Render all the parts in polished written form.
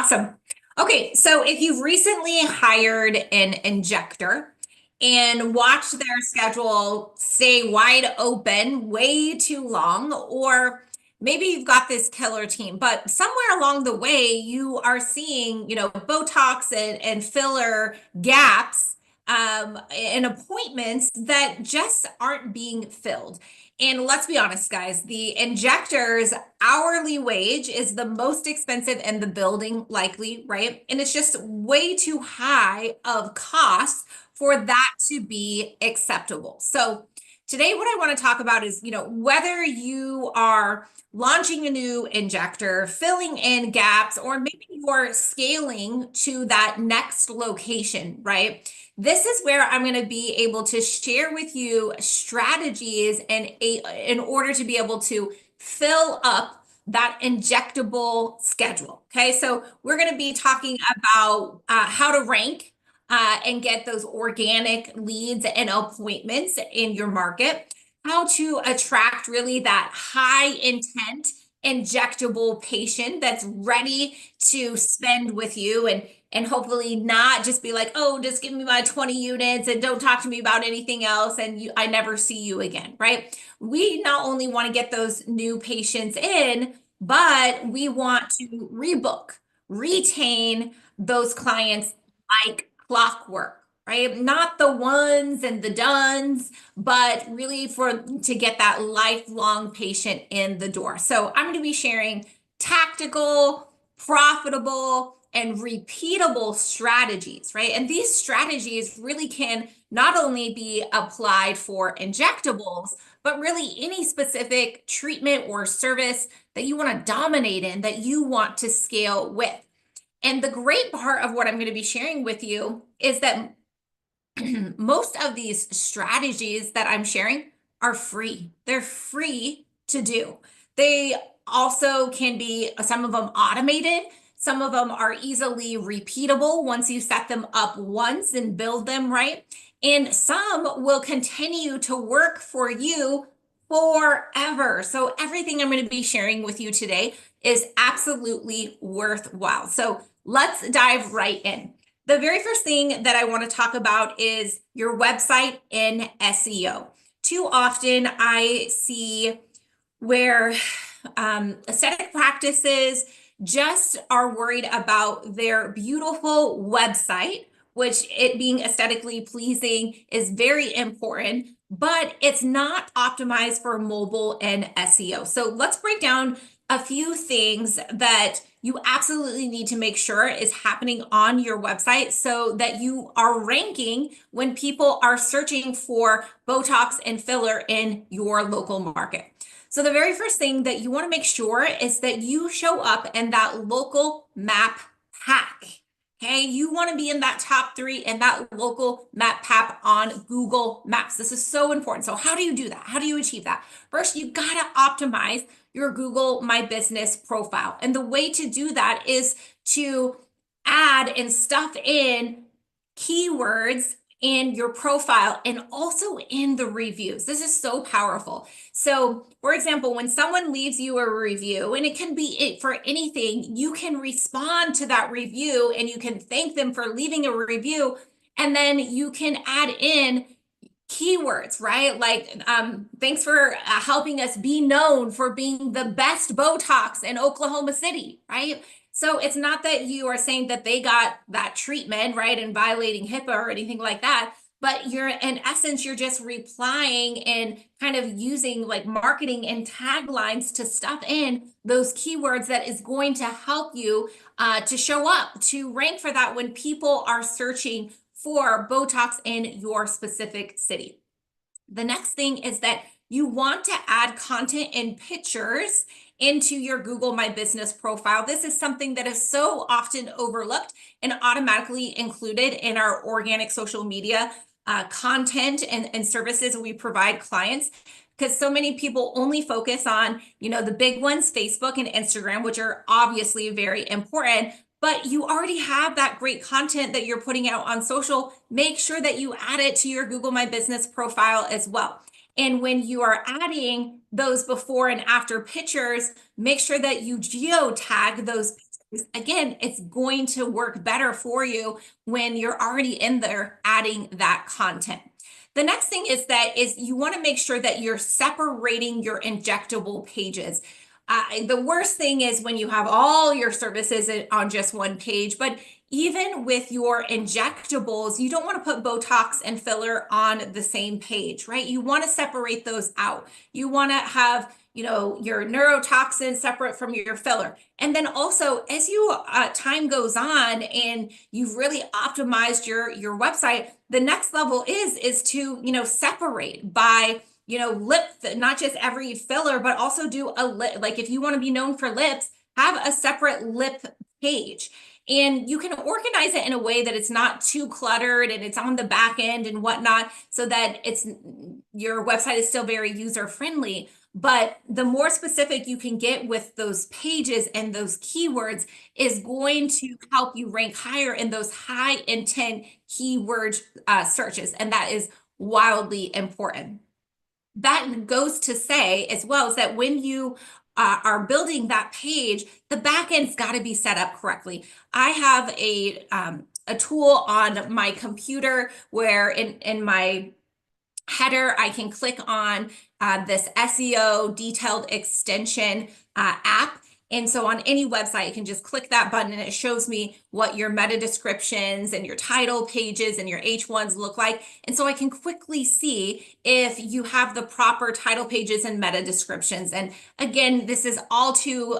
Awesome. Okay, so if you've recently hired an injector and watched their schedule stay wide open way too long, or maybe you've got this killer team, but somewhere along the way you are seeing, Botox and filler gaps in appointments that just aren't being filled. And let's be honest, guys, the injector's hourly wage is the most expensive in the building, likely, right? And it's just way too high of cost for that to be acceptable. So today, what I want to talk about is, whether you are launching a new injector, filling in gaps, or maybe you're scaling to that next location, right? This is where I'm going to be able to share with you strategies in order to be able to fill up that injectable schedule. Okay, so we're going to be talking about how to rank and get those organic leads and appointments in your market, how to attract really that high intent injectable patient that's ready to spend with you and hopefully not just be like, oh, just give me my 20 units and don't talk to me about anything else and I never see you again, right? We not only want to get those new patients in, but we want to rebook, retain those clients like clockwork, right? Not the ones and the dones, but really to get that lifelong patient in the door. So I'm going to be sharing tactical, profitable, and repeatable strategies, right? And these strategies really can not only be applied for injectables, but really any specific treatment or service that you want to dominate in, that you want to scale with. And the great part of what I'm going to be sharing with you is that most of these strategies that I'm sharing are free. They're free to do. They also can be, some of them automated. Some of them are easily repeatable once you set them up once and build them right. And some will continue to work for you forever. So everything I'm going to be sharing with you today is absolutely worthwhile. So let's dive right in. The very first thing that I want to talk about is your website in SEO. Too often I see where aesthetic practices just are worried about their beautiful website, which it being aesthetically pleasing is very important, but it's not optimized for mobile and SEO. So let's break down a few things that you absolutely need to make sure is happening on your website so that you are ranking when people are searching for Botox and filler in your local market. So the very first thing that you want to make sure is that you show up in that local map pack. Okay, you want to be in that top 3 in that local map pack on Google Maps. This is so important. So how do you do that? How do you achieve that? First, you got to optimize your Google My Business profile. And the way to do that is to add and stuff in keywords in your profile and also in the reviews. This is so powerful. So, for example, when someone leaves you a review, and it can be it for anything, you can respond to that review and you can thank them for leaving a review. And then you can add in keywords, right? Like, thanks for helping us be known for being the best Botox in Oklahoma City, right? So it's not that you are saying that they got that treatment, right, and violating HIPAA or anything like that, but in essence, you're just replying and kind of using like marketing and taglines to stuff in those keywords that is going to help you to show up, to rank for that when people are searching for Botox in your specific city. The next thing is that you want to add content and pictures into your Google My Business profile. This is something that is so often overlooked and automatically included in our organic social media content and services we provide clients, because so many people only focus on, the big ones, Facebook and Instagram, which are obviously very important. But you already have that great content that you're putting out on social. Make sure that you add it to your Google My Business profile as well. And when you are adding those before and after pictures, make sure that you geotag those pictures Again, it's going to work better for you when you're already in there adding that content. The next thing is you want to make sure that you're separating your injectable pages. The worst thing is when you have all your services on just one page, but even with your injectables, you don't want to put Botox and filler on the same page, right? You want to separate those out. You want to have, your neurotoxin separate from your filler. And then also, as time goes on and you've really optimized your website, the next level is to, separate by lip, not just every filler, but also do a lip. Like if you want to be known for lips, have a separate lip page. And you can organize it in a way that it's not too cluttered and it's on the back end and whatnot, so that your website is still very user friendly. But the more specific you can get with those pages and those keywords is going to help you rank higher in those high intent keyword searches. And that is wildly important. That goes to say as well is that when you are building that page, the back end's got to be set up correctly. I have a tool on my computer where in my header, I can click on this SEO detailed extension app. And so on any website, you can just click that button and it shows me what your meta descriptions and your title pages and your H1s look like. And so I can quickly see if you have the proper title pages and meta descriptions. And again, this is all too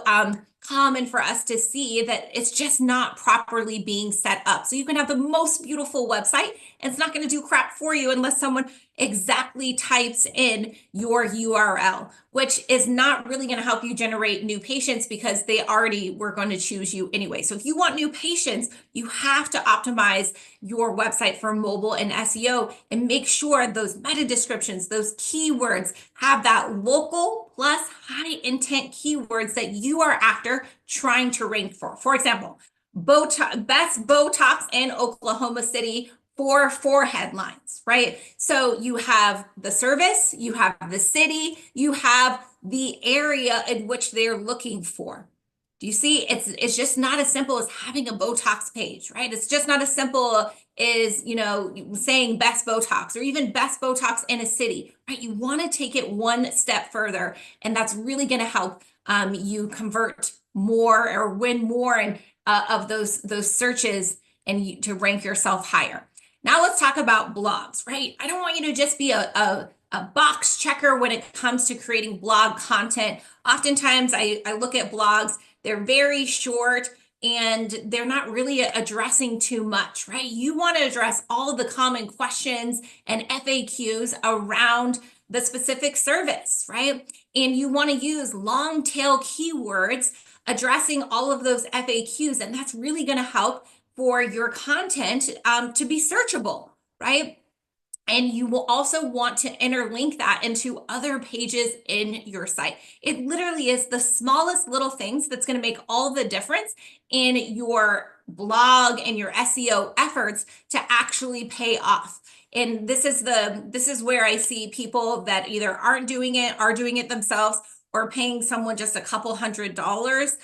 common for us to see that it's just not properly being set up. So you can have the most beautiful website and it's not going to do crap for you unless someone exactly types in your URL, which is not really going to help you generate new patients because they already were going to choose you anyway. So if you want new patients, you have to optimize your website for mobile and SEO and make sure those meta descriptions, those keywords have that local plus high intent keywords that you are after trying to rank for. For example, best Botox in Oklahoma City for forehead lines, right? So you have the service, you have the city, you have the area in which they're looking for. Do you see? It's just not as simple as having a Botox page, right? It's just not as simple as, saying best Botox or even best Botox in a city, right? You want to take it one step further, and that's really going to help you convert more or win more of those searches and to rank yourself higher. Now let's talk about blogs, right? I don't want you to just be a box checker when it comes to creating blog content. Oftentimes I look at blogs, they're very short and they're not really addressing too much, right? You want to address all of the common questions and FAQs around the specific service, right? And you want to use long tail keywords addressing all of those FAQs. And that's really going to help for your content to be searchable, right? And you will also want to interlink that into other pages in your site. It literally is the smallest little things that's going to make all the difference in your blog and your SEO efforts to actually pay off. And this is where I see people that either aren't doing it, are doing it themselves, or paying someone just a couple $100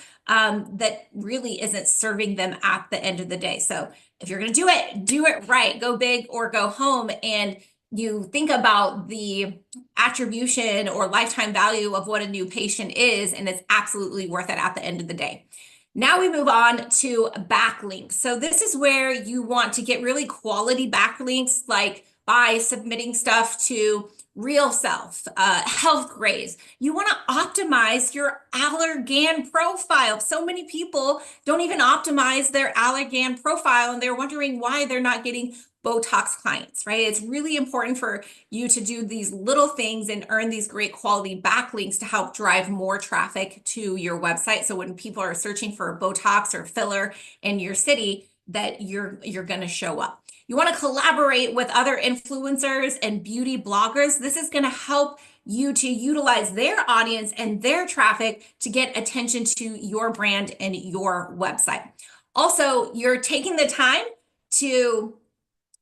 that really isn't serving them at the end of the day. So if you're going to do it right, go big or go home. And you think about the attribution or lifetime value of what a new patient is, and it's absolutely worth it at the end of the day. Now we move on to backlinks. So this is where you want to get really quality backlinks, like by submitting stuff to Real Self, Health Grades. You want to optimize your Allergan profile. So many people don't even optimize their Allergan profile, and they're wondering why they're not getting Botox clients, right? It's really important for you to do these little things and earn these great quality backlinks to help drive more traffic to your website. So when people are searching for Botox or filler in your city, that you're going to show up. You want to collaborate with other influencers and beauty bloggers. This is going to help you to utilize their audience and their traffic to get attention to your brand and your website. Also, you're taking the time to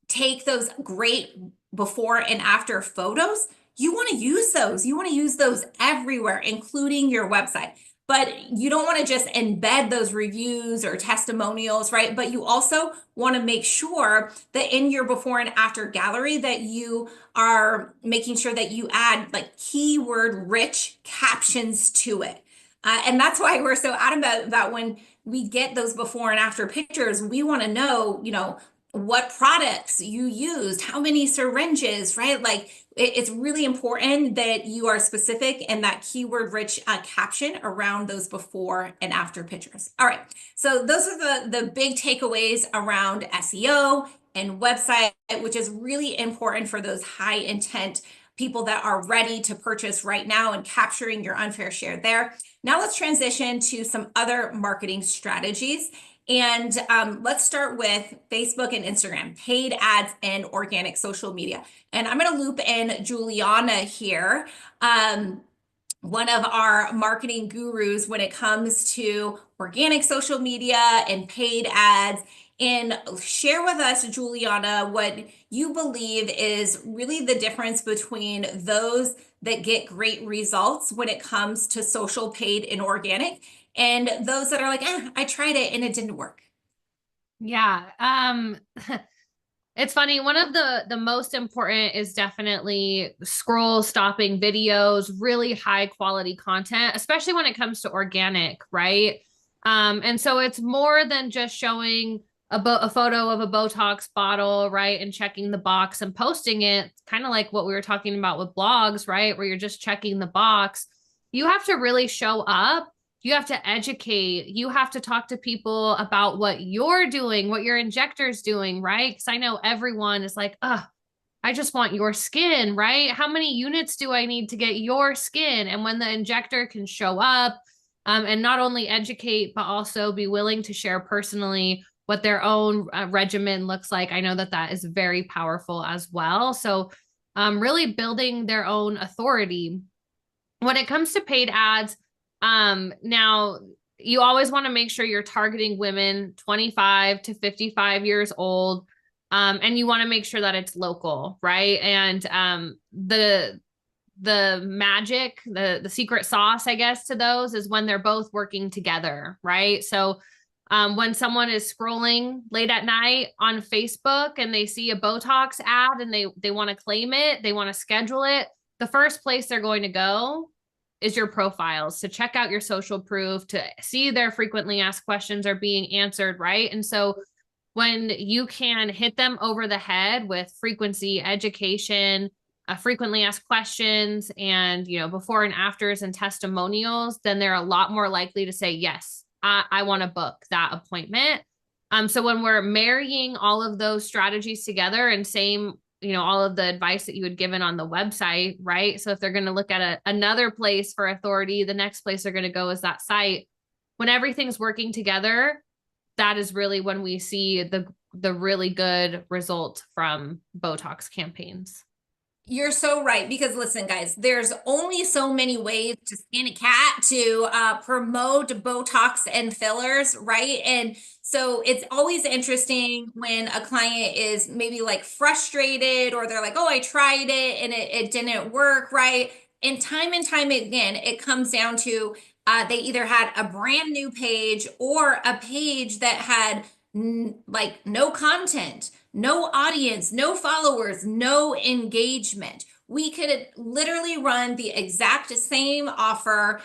take those great before and after photos. You want to use those. You want to use those everywhere, including your website. but you don't want to just embed those reviews or testimonials, right? But you also want to make sure that in your before and after gallery that you are making sure that you add like keyword rich captions to it. And that's why we're so adamant about when we get those before and after pictures, we want to know, what products you used, how many syringes, right? Like it's really important that you are specific in that keyword rich caption around those before and after pictures. All right. So those are the big takeaways around SEO and website, which is really important for those high intent people that are ready to purchase right now and capturing your unfair share there. Now let's transition to some other marketing strategies. And let's start with Facebook and Instagram, paid ads and organic social media. And I'm going to loop in Juliana here, one of our marketing gurus when it comes to organic social media and paid ads. And share with us, Juliana, what you believe is really the difference between those that get great results when it comes to social, paid, and organic, and those that are like, I tried it and it didn't work. Yeah. It's funny. One of the most important is definitely scroll stopping videos, really high quality content, especially when it comes to organic, right? And so it's more than just showing a photo of a Botox bottle, right? And checking the box and posting it, kind of like what we were talking about with blogs, right? Where you're just checking the box. You have to really show up. You have to educate. You have to talk to people about what you're doing, what your injector's doing, right? Because I know everyone is like, I just want your skin, right? How many units do I need to get your skin? And when the injector can show up and not only educate, but also be willing to share personally what their own regimen looks like, I know that that is very powerful as well. So really building their own authority. When it comes to paid ads, now you always want to make sure you're targeting women 25 to 55 years old. And you want to make sure that it's local, right? And the magic, the secret sauce, I guess, to those is when they're both working together, right? So when someone is scrolling late at night on Facebook and they see a Botox ad and they want to claim it, they want to schedule it, the first place they're going to go is your profiles to check out your social proof, to see their frequently asked questions are being answered, right? And so when you can hit them over the head with frequency, education, frequently asked questions, and before and afters and testimonials, then they're a lot more likely to say, yes, I want to book that appointment. So when we're marrying all of those strategies together, and same, all of the advice that you had given on the website, right? So if they're going to look at another place for authority, the next place they're going to go is that site. When everything's working together, that is really when we see the really good result from Botox campaigns. You're so right. Because listen, guys, there's only so many ways to skin a cat to promote Botox and fillers, right? And so it's always interesting when a client is maybe like frustrated or they're like, oh, I tried it and it didn't work, right? And time again, it comes down to they either had a brand new page or a page that had like no content, no audience, no followers, no engagement. We could literally run the exact same offer,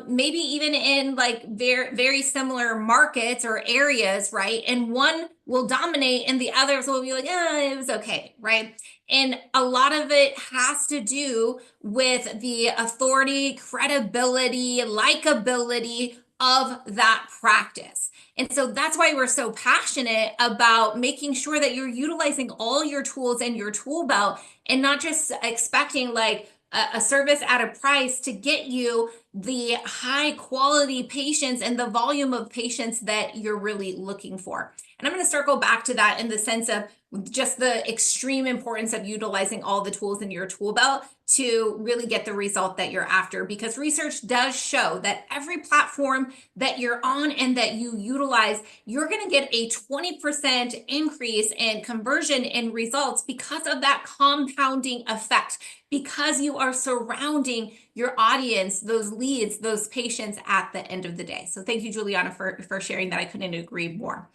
maybe even in like very similar markets or areas, right? And one will dominate and the others will be like, it was okay, right? And a lot of it has to do with the authority, credibility, likability of that practice. And so that's why we're so passionate about making sure that you're utilizing all your tools in your tool belt and not just expecting like a service at a price to get you the high quality patients and the volume of patients that you're really looking for. And I'm going to circle back to that in the sense of just the extreme importance of utilizing all the tools in your tool belt to really get the result that you're after, because research does show that every platform that you're on and that you utilize, you're going to get a 20% increase in conversion in results because of that compounding effect, because you are surrounding your audience, those leads leads, those patients at the end of the day. So thank you, Juliana, for sharing that. I couldn't agree more.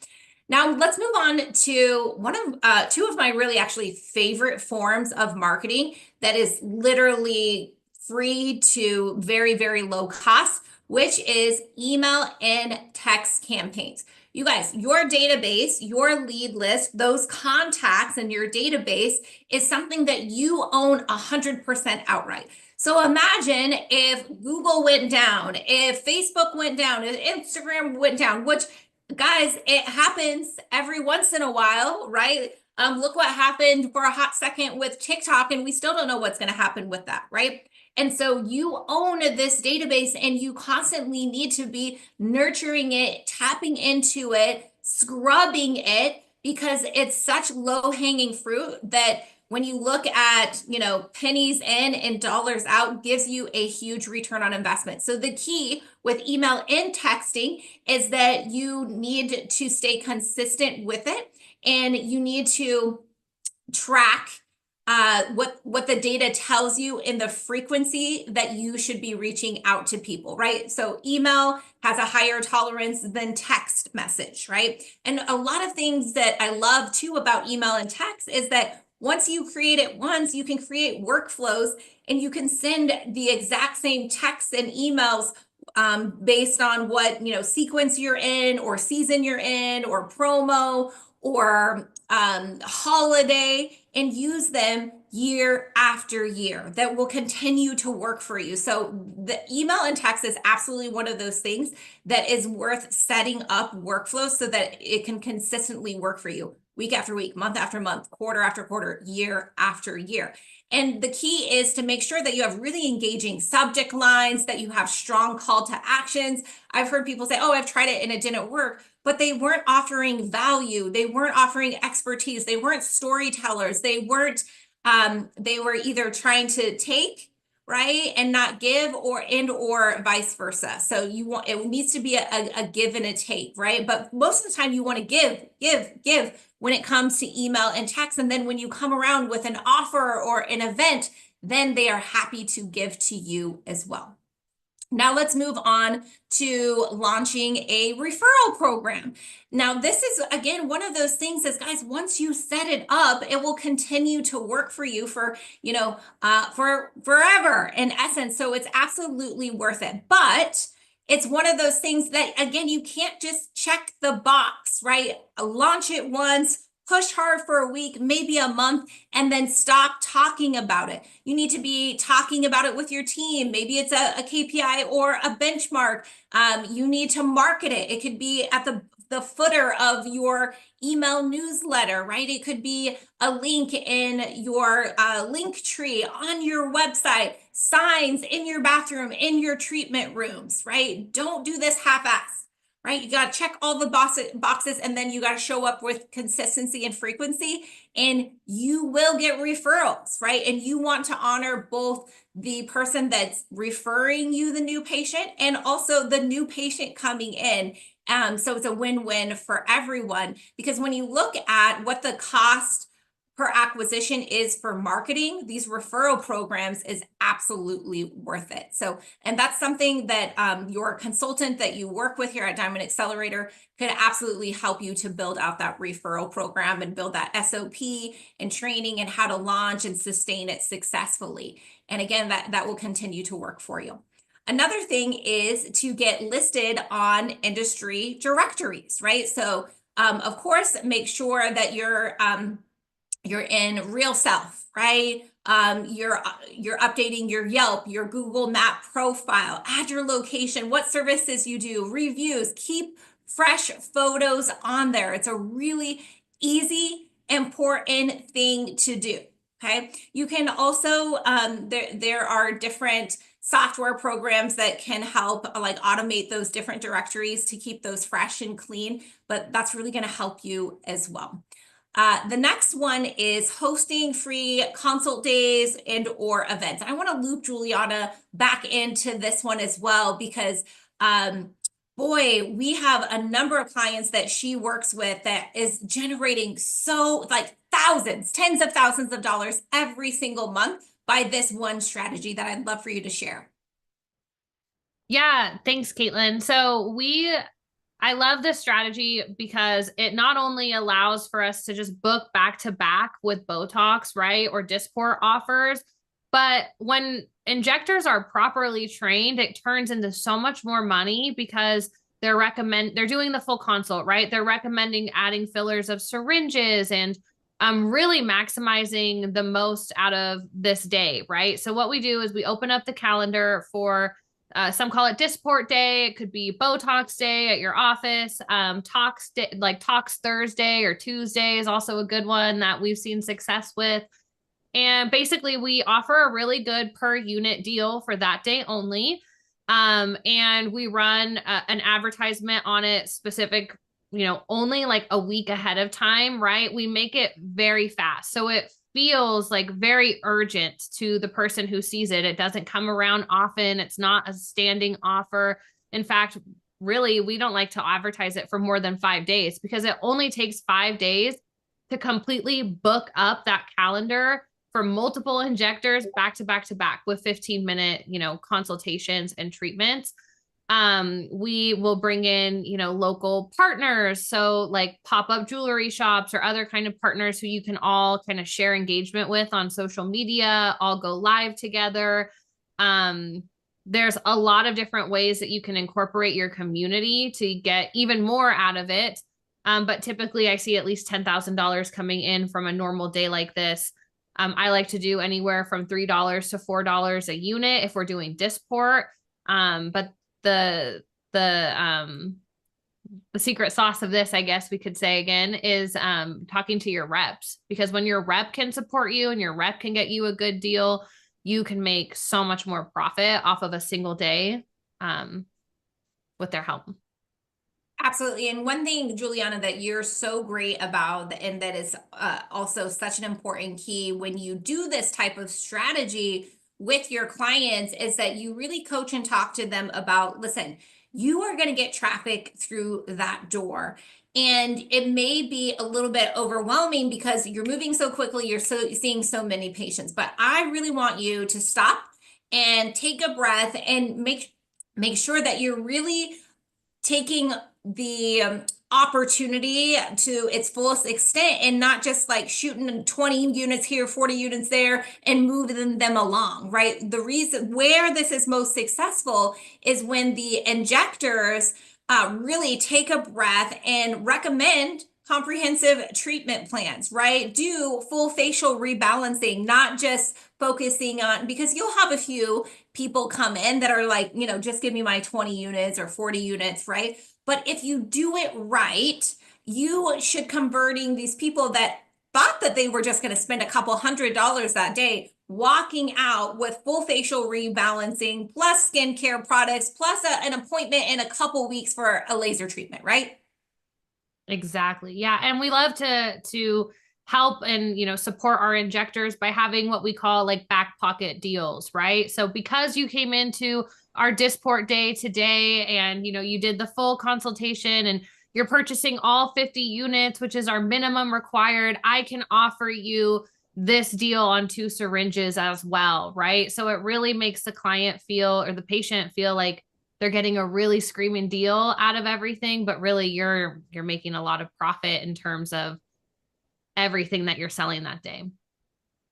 Now let's move on to two of my really actually favorite forms of marketing that is literally free to very, very low cost, which is email and text campaigns. You guys, your database, your lead list, those contacts in your database is something that you own 100% outright. So imagine if Google went down, if Facebook went down, if Instagram went down, which guys, it happens every once in a while, right? Look what happened for a hot second with TikTok, and we still don't know what's going to happen with that, right? And so you own this database and you constantly need to be nurturing it, tapping into it, scrubbing it, because it's such low-hanging fruit that when you look at, pennies in and dollars out, gives you a huge return on investment. So the key with email and texting is that you need to stay consistent with it, and you need to track what the data tells you in the frequency that you should be reaching out to people, right? So email has a higher tolerance than text message, right? And a lot of things that I love too about email and text is that once you create it once, you can create workflows and you can send the exact same texts and emails based on what, sequence you're in or season you're in or promo or holiday, and use them year after year. That will continue to work for you. So the email and text is absolutely one of those things that is worth setting up workflows so that it can consistently work for you week after week, month after month, quarter after quarter, year after year. And the key is to make sure that you have really engaging subject lines, that you have strong call to actions. I've heard people say, oh, I've tried it and it didn't work, but they weren't offering value. They weren't offering expertise. They weren't storytellers. They were either trying to take, right, and not give, or vice versa. So it needs to be a give and a take, right? But most of the time you want to give when it comes to email and text. And then when you come around with an offer or an event, then they are happy to give to you as well. Now let's move on to launching a referral program. Now this is, again, one of those things is, guys, once you set it up, it will continue to work for you for forever in essence. So it's absolutely worth it. But it's one of those things that, again, you can't just check the box, right? Launch it once, push hard for a week, maybe a month, and then stop talking about it. You need to be talking about it with your team. Maybe it's a KPI or a benchmark. You need to market it. It could be at the footer of your email newsletter, right? It could be a link in your link tree on your website, signs in your bathroom, in your treatment rooms, right? Don't do this half-assed, right? You got to check all the boxes, and then you got to show up with consistency and frequency, and you will get referrals, right? And you want to honor both the person that's referring you the new patient and also the new patient coming in. So it's a win-win for everyone, because when you look at what the cost per acquisition is for marketing, these referral programs is absolutely worth it. So, and that's something that your consultant that you work with here at Diamond Accelerator could absolutely help you to build out that referral program and build that SOP and training and how to launch and sustain it successfully. And again, that will continue to work for you. Another thing is to get listed on industry directories, right? So, of course, make sure that you're in Real Self, right? You're updating your Yelp, your Google Map profile, add your location, what services you do, reviews, keep fresh photos on there. It's a really easy, important thing to do. Okay. You can also, there are different software programs that can help like automate those different directories to keep those fresh and clean, but that's really going to help you as well. The next one is hosting free consult days and or events. I want to loop Juliana back into this one as well, because boy, we have a number of clients that she works with that is generating so like thousands, tens of thousands of dollars every single month by this one strategy that I'd love for you to share. Yeah, thanks, Caitlin. I love this strategy because it not only allows for us to just book back to back with Botox, right, or Dysport offers, but when injectors are properly trained, it turns into so much more money because they're doing the full consult, right? They're recommending adding fillers of syringes and really maximizing the most out of this day, right? So what we do is we open up the calendar for some call it Dysport Day. It could be Botox Day at your office. Tox day, like Tox Thursday or Tuesday is also a good one that we've seen success with. And basically, we offer a really good per unit deal for that day only. And we run an advertisement on it specific, only like a week ahead of time, right? We make it very fast. So it feels like very urgent to the person who sees it. It doesn't come around often. It's not a standing offer. In fact, really, we don't like to advertise it for more than 5 days because it only takes 5 days to completely book up that calendar for multiple injectors back to back to back with 15-minute, consultations and treatments. We will bring in, local partners. So like pop-up jewelry shops or other kind of partners who you can all kind of share engagement with on social media, all go live together. There's a lot of different ways that you can incorporate your community to get even more out of it. But typically I see at least $10,000 coming in from a normal day like this. I like to do anywhere from $3 to $4 a unit if we're doing Dysport. But the the secret sauce of this, I guess we could say again, is talking to your reps, because when your rep can support you and your rep can get you a good deal, you can make so much more profit off of a single day with their help. Absolutely. And one thing, Juliana, that you're so great about, and that is also such an important key when you do this type of strategy with your clients, is that you really coach and talk to them about, listen, you are going to get traffic through that door. And it may be a little bit overwhelming because you're moving so quickly, seeing so many patients. But I really want you to stop and take a breath and make sure that you're really taking the opportunity to its fullest extent and not just like shooting 20 units here, 40 units there, and moving them along, right? The reason where this is most successful is when the injectors really take a breath and recommend comprehensive treatment plans, right? Do full facial rebalancing, not just focusing on, because you'll have a few people come in that are like, just give me my 20 units or 40 units, right? But if you do it right, you should converting these people that thought that they were just going to spend a couple $100s that day, walking out with full facial rebalancing, plus skincare products, plus an appointment in a couple weeks for a laser treatment, right? Exactly. Yeah. And we love to help and support our injectors by having what we call like back pocket deals, right? So because you came into our Dysport day today and you did the full consultation and you're purchasing all 50 units, which is our minimum required, I can offer you this deal on 2 syringes as well, right? So it really makes the client feel, or the patient feel, like they're getting a really screaming deal out of everything, but really you're making a lot of profit in terms of everything that you're selling that day.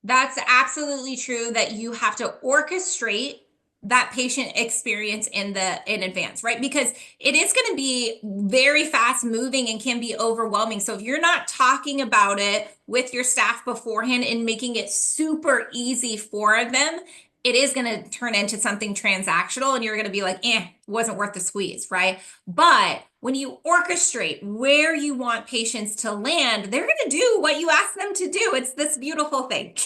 That's absolutely true, that you have to orchestrate that patient experience in advance, right? Because it is going to be very fast moving and can be overwhelming. So if you're not talking about it with your staff beforehand and making it super easy for them, it is going to turn into something transactional and you're going to be like, wasn't worth the squeeze, right? But when you orchestrate where you want patients to land, they're going to do what you ask them to do. It's this beautiful thing.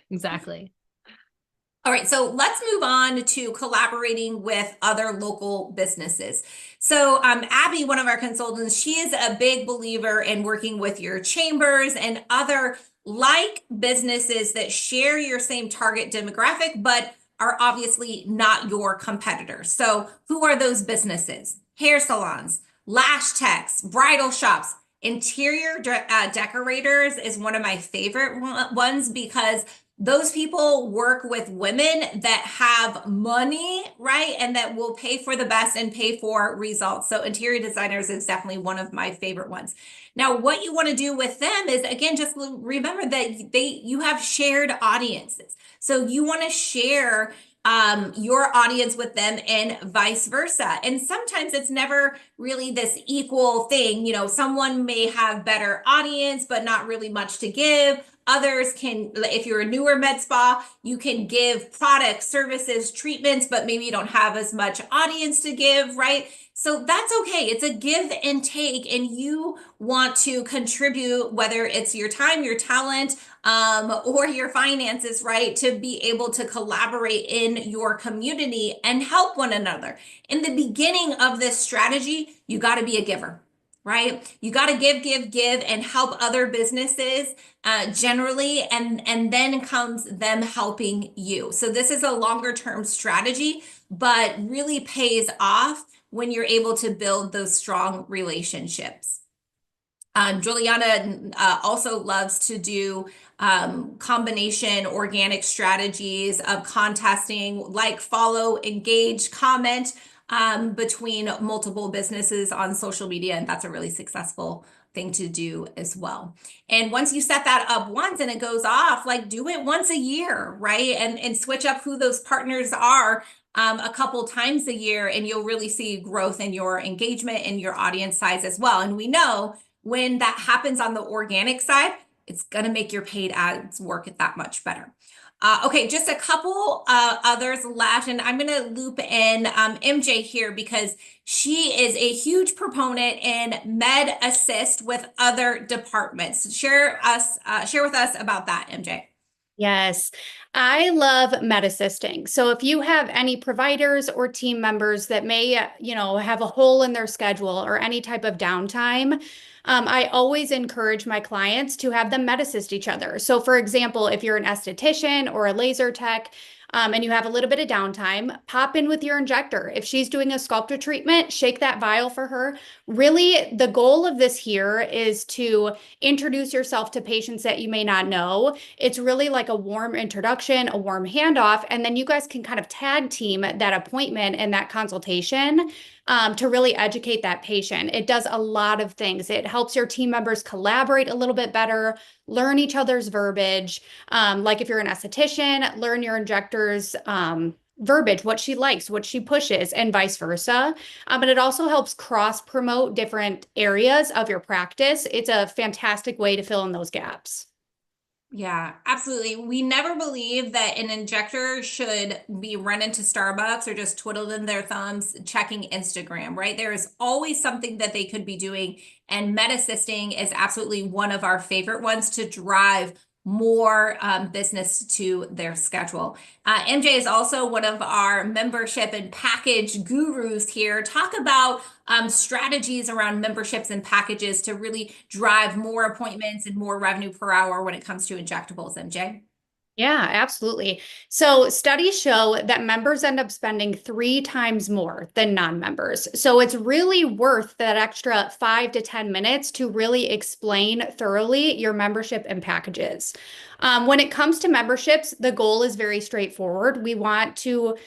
Exactly. All right, so let's move on to collaborating with other local businesses. So, Abby, one of our consultants, she is a big believer in working with your chambers and other like businesses that share your same target demographic, but are obviously not your competitors. So, who are those businesses? Hair salons, lash techs, bridal shops. Interior decorators is one of my favorite ones because those people work with women that have money, right? And that will pay for the best and pay for results. So interior designers is definitely one of my favorite ones. Now, what you want to do with them is, again, just remember that you have shared audiences. So you want to share your audience with them and vice versa. And sometimes it's never really this equal thing. You know, someone may have better audience, but not really much to give. Others can, if you're a newer med spa, you can give products, services, treatments, but maybe you don't have as much audience to give, right? So that's okay. It's a give and take, and you want to contribute, whether it's your time, your talent, or your finances, right? To be able to collaborate in your community and help one another. In the beginning of this strategy, you got to be a giver, right? You got to give, and help other businesses generally, and then comes them helping you. So this is a longer term strategy, but really pays off when you're able to build those strong relationships. Juliana also loves to do combination organic strategies of contesting, like, follow, engage, comment between multiple businesses on social media. And that's a really successful thing to do as well. And once you set that up once and it goes off, like, do it once a year, right? And switch up who those partners are a couple times a year, and you'll really see growth in your engagement and your audience size as well. And we know when that happens on the organic side, it's going to make your paid ads work that much better. Okay, just a couple others left, and I'm going to loop in MJ here because she is a huge proponent in Med Assist with other departments. Share with us about that, MJ. Yes, I love med assisting. So if you have any providers or team members that may, have a hole in their schedule or any type of downtime, I always encourage my clients to have them med assist each other. So for example, if you're an esthetician or a laser tech, and you have a little bit of downtime, pop in with your injector. If she's doing a sculptor treatment, shake that vial for her. Really, the goal of this here is to introduce yourself to patients that you may not know. It's really like a warm introduction, a warm handoff, and then you guys can kind of tag team that appointment and that consultation to really educate that patient. It does a lot of things. It helps your team members collaborate a little bit better, learn each other's verbiage. Like if you're an esthetician, learn your injector's verbiage, what she likes, what she pushes, and vice versa. And it also helps cross promote different areas of your practice. It's a fantastic way to fill in those gaps. Yeah, absolutely. We never believe that an injector should be running to Starbucks or just twiddling their thumbs checking Instagram, right? There is always something that they could be doing, and med assisting is absolutely one of our favorite ones to drive more business to their schedule. MJ is also one of our membership and package gurus here. Talk about strategies around memberships and packages to really drive more appointments and more revenue per hour when it comes to injectables, MJ. Yeah, absolutely. So studies show that members end up spending 3 times more than non-members. So it's really worth that extra 5 to 10 minutes to really explain thoroughly your membership and packages. When it comes to memberships, the goal is very straightforward. We want to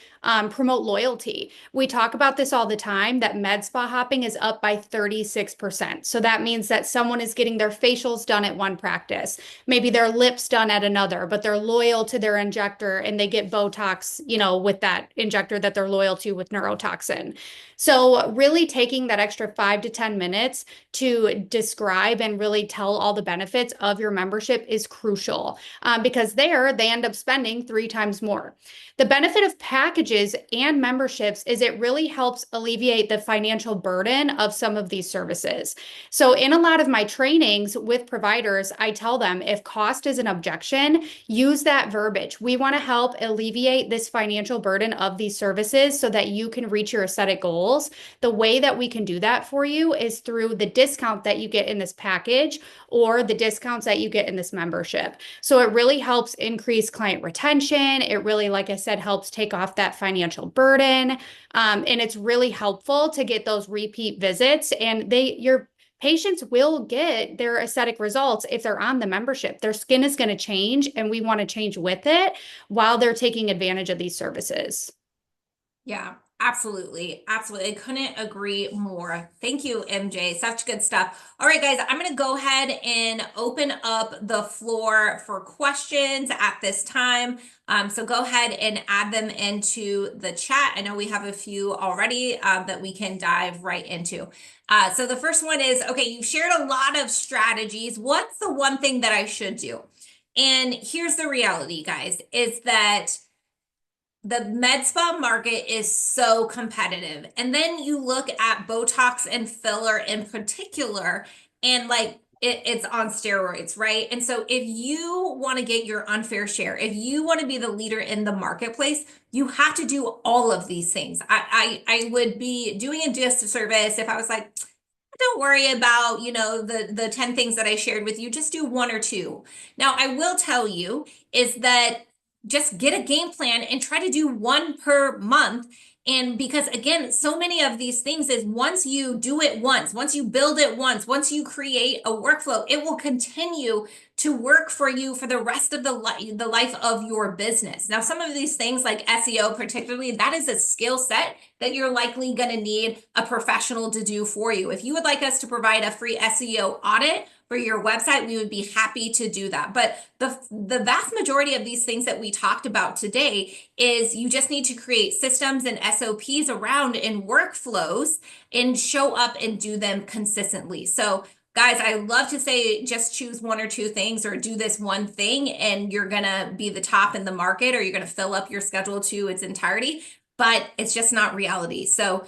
promote loyalty. We talk about this all the time, that med spa hopping is up by 36%. So that means that someone is getting their facials done at one practice, maybe their lips done at another, but they're loyal to their injector and they get Botox, with that injector that they're loyal to with neurotoxin. So really taking that extra 5 to 10 minutes to describe and really tell all the benefits of your membership is crucial, because they end up spending 3 times more. The benefit of packages and memberships is it really helps alleviate the financial burden of some of these services. So in a lot of my trainings with providers, I tell them if cost is an objection, use that verbiage. We want to help alleviate this financial burden of these services so that you can reach your aesthetic goals. The way that we can do that for you is through the discount that you get in this package or the discounts that you get in this membership. So it really helps increase client retention. It really, like I said, helps take off that financial burden. And it's really helpful to get those repeat visits, and your patients will get their aesthetic results if they're on the membership. Their skin is going to change, and we want to change with it while they're taking advantage of these services. Yeah, absolutely. Absolutely. I couldn't agree more. Thank you, MJ. Such good stuff. All right, guys, I'm going to go ahead and open up the floor for questions at this time. So go ahead and add them into the chat. I know we have a few already that we can dive right into. So the first one is, okay, you've shared a lot of strategies. What's the one thing that I should do? And here's the reality, guys, is that the med spa market is so competitive. And then you look at Botox and filler in particular, and like it's on steroids, right? And so if you want to get your unfair share, if you want to be the leader in the marketplace, you have to do all of these things. I would be doing a disservice if I was like, don't worry about, the 10 things that I shared with you, just do one or two. Now, I will tell you is that just get a game plan and try to do one per month. And because again, so many of these things is once you do it once you build it once you create a workflow, it will continue to work for you for the rest of the life of your business. Now, some of these things like SEO particularly, that is a skill set that you're likely going to need a professional to do for you. If you would like us to provide a free SEO audit for your website, we would be happy to do that. But the vast majority of these things that we talked about today is you just need to create systems and SOPs around and workflows and show up and do them consistently. So guys, I love to say just choose one or two things or do this one thing and you're going to be the top in the market or you're going to fill up your schedule to its entirety, but it's just not reality. So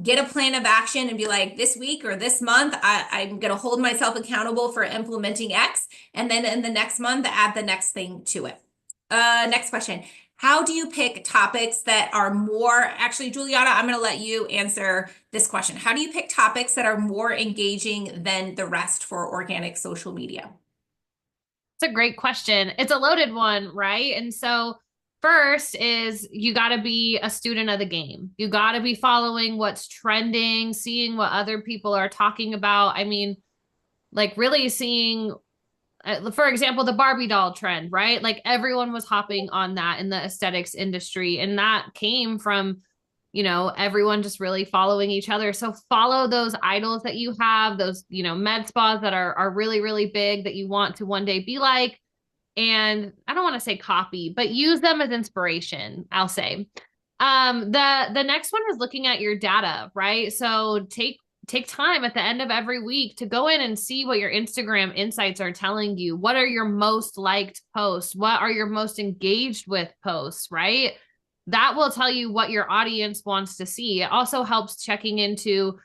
get a plan of action and be like, this week or this month, I'm going to hold myself accountable for implementing X. And then in the next month, add the next thing to it. Next question. How do you pick topics that are more, actually, Juliana, I'm going to let you answer this question. How do you pick topics that are more engaging than the rest for organic social media? It's a great question. It's a loaded one, right? And so first is you got to be a student of the game. You got to be following what's trending, seeing what other people are talking about. I mean, like really seeing, for example, the Barbie doll trend, right? Like everyone was hopping on that in the aesthetics industry. And that came from, everyone just really following each other. So follow those idols that you have, those, med spas that are really, really big that you want to one day be like. And I don't want to say copy, but use them as inspiration, I'll say. The next one is looking at your data, right? So take time at the end of every week to go in and see what your Instagram insights are telling you. What are your most liked posts? What are your most engaged with posts, right? That will tell you what your audience wants to see. It also helps checking into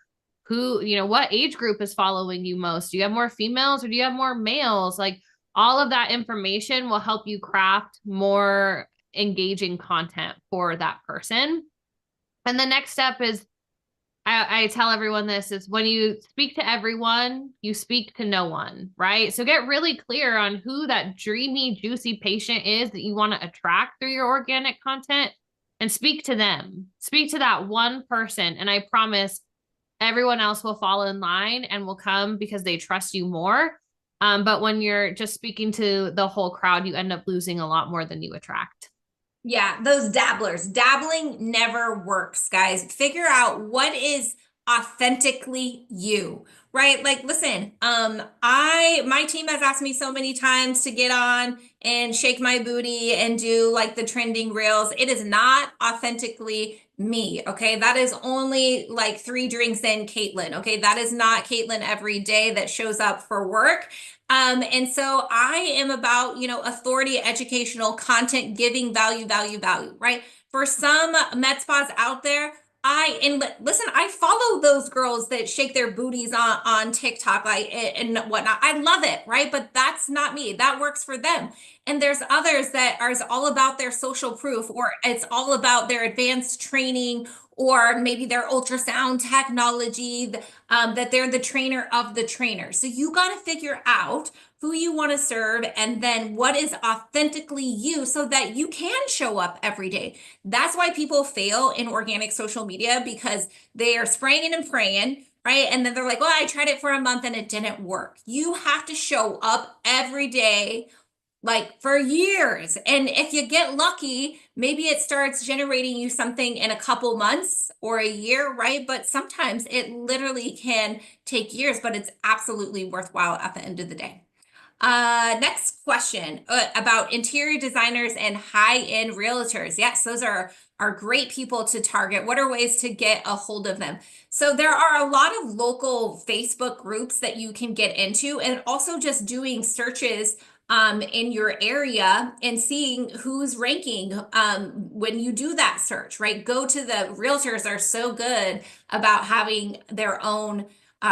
what age group is following you most. Do you have more females or do you have more males? Like all of that information will help you craft more engaging content for that person. And the next step is I tell everyone this is when you speak to everyone, you speak to no one, right? So get really clear on who that dreamy, juicy patient is that you want to attract through your organic content and speak to them. Speak to that one person. And I promise everyone else will fall in line and will come because they trust you more. But when you're just speaking to the whole crowd, you end up losing a lot more than you attract. Yeah, those dabblers. Dabbling never works, guys. Figure out what is authentically you, right? Like, listen, my team has asked me so many times to get on and shake my booty and do like the trending reels. It is not authentically me, okay? That is only like 3 drinks in Caitlin, okay? That is not Caitlin every day that shows up for work. And so I am about, authority, educational content, giving value, right? For some med spas out there, listen, I follow those girls that shake their booties on TikTok, and whatnot. I love it, right? But that's not me. That works for them. And there's others that are all about their social proof, or it's all about their advanced training, or maybe their ultrasound technology, that they're the trainer of the trainer. So you got to figure out who you want to serve and then what is authentically you so that you can show up every day. That's why people fail in organic social media, because they are spraying and praying. right? And then they're like, well, I tried it for a month and it didn't work. You have to show up every day, like for years. And if you get lucky, maybe it starts generating you something in a couple months or a year, right? But sometimes it literally can take years, but it's absolutely worthwhile at the end of the day. Next question about interior designers and high-end realtors. Yes, those are great people to target. What are ways to get a hold of them? So there are a lot of local Facebook groups that you can get into, and also just doing searches in your area and seeing who's ranking when you do that search, right? Go to the realtors are so good about having their own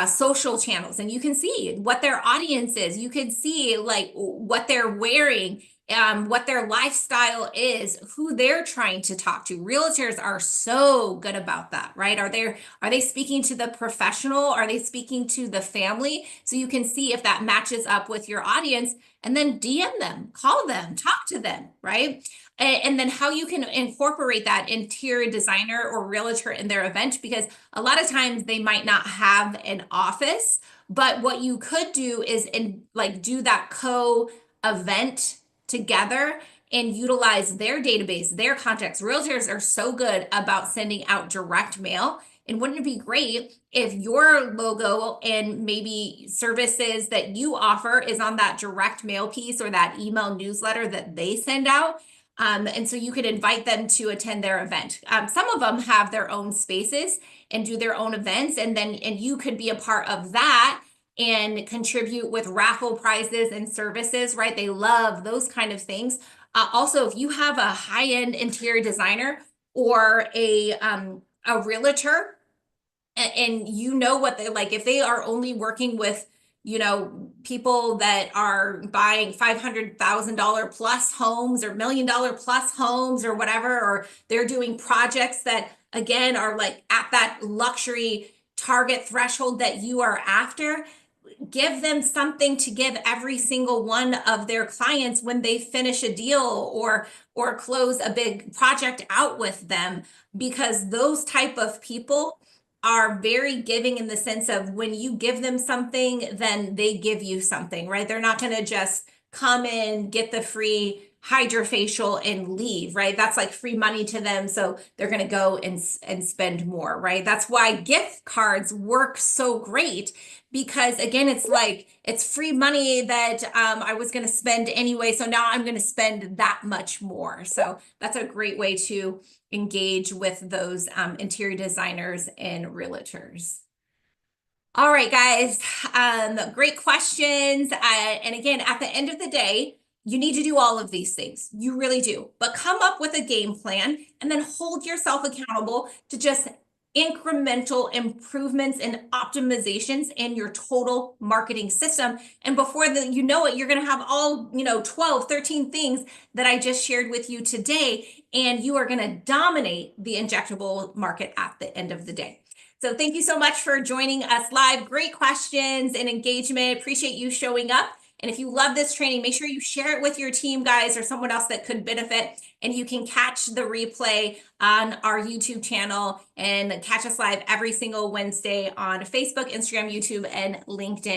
social channels, and you can see what their audience is. You can see like what they're wearing, what their lifestyle is, who they're trying to talk to. Realtors are so good about that, right? Are they speaking to the professional? Are they speaking to the family? So you can see if that matches up with your audience, and then DM them, call them, talk to them, right? And then how you can incorporate that interior designer or realtor in their event, because a lot of times they might not have an office, but what you could do is do that co-event together and utilize their database, their contacts. Realtors are so good about sending out direct mail. And wouldn't it be great if your logo and maybe services that you offer is on that direct mail piece or that email newsletter that they send out? And so you could invite them to attend their event. Some of them have their own spaces and do their own events, and you could be a part of that and contribute with raffle prizes and services, right? They love those kind of things. Also, if you have a high-end interior designer or a realtor, and you know what they like, if they are only working with people that are buying $500,000 plus homes or $1 million plus homes or whatever, or they're doing projects that again are like at that luxury target threshold that you are after, give them something to give every single one of their clients when they finish a deal or close a big project out with them, because those type of people are very giving in the sense of when you give them something, then they give you something, right? They're not going to just come in, get the free hydrofacial and leave, right? That's like free money to them. So they're going to go and spend more, right? That's why gift cards work so great, because again, it's like, it's free money that I was going to spend anyway. So now I'm going to spend that much more. So that's a great way to engage with those interior designers and realtors. All right, guys, great questions. And again, at the end of the day, you need to do all of these things. You really do. But come up with a game plan and then hold yourself accountable to just incremental improvements and optimizations in your total marketing system. And before you know it, you're going to have all, 12, 13 things that I just shared with you today, and you are going to dominate the injectable market at the end of the day. So thank you so much for joining us live. Great questions and engagement. Appreciate you showing up. And if you love this training, make sure you share it with your team, guys, or someone else that could benefit. And you can catch the replay on our YouTube channel and catch us live every single Wednesday on Facebook, Instagram, YouTube, and LinkedIn.